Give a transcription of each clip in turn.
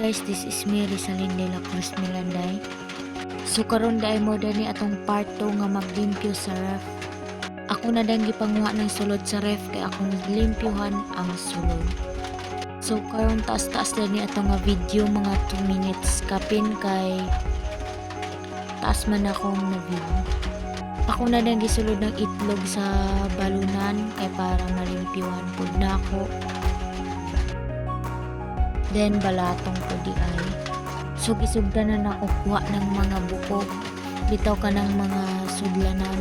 guys, this is me Rizalyn de la Cruz Milanday. So karon dai mo dani atong part 2 nga maglimpyo sa ref. Ako na dang gipanguha ng sulod sa ref kay ako naglimpyuhan ang sulod. So karon taas-taas dani atong nga video mga 2 minutes kapin kay taas man akong na video. Ako na dang gisulod ng itlog sa balunan kay para malimpyuhan pud na ako. Then balatong ko di ay. So gisugdan na nakukuha ng mga bukog. Bitaw ka ng mga sudlanan.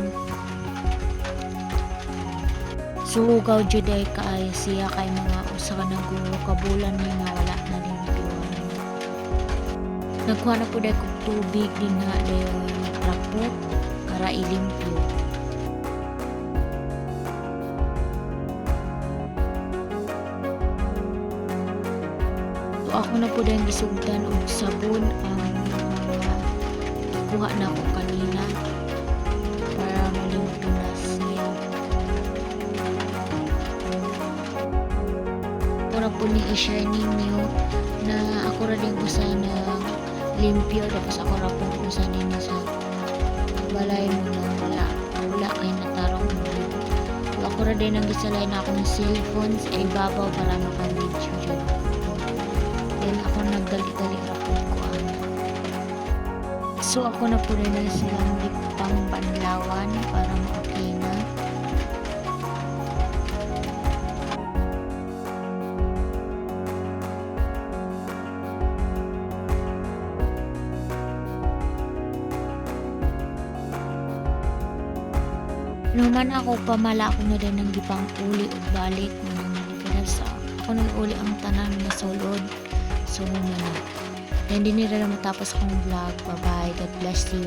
Sugaw jud ay kaay siya kay mga usa ka nagkabulan ni nga wala na din piwan. Nagkuha na po dahil kong tubig din nga dayon trapot para ilimpyo. So ako na po dahil gisugdan og sabon ang kuha na ko kanina para malimpyo na siya. Ako po ni i-share ninyo na ako ra din usa na limpyo tapos ako ra po usa din sa balay mo na wala kay natarong mo. So ako ra din ang gisalay na ako ng cellphone sa ibabaw para maka-video dyan. Then ako naggali-gali ra po ko So ako na po rin na silang lipang banlawan para ma-okay na. Naman ako pamala ako na din ng gipang uli o balik mo nang sa ako nang uli ang tanan na sulod. So na. Then din nila matapos akong vlog. Bye bye. God bless you.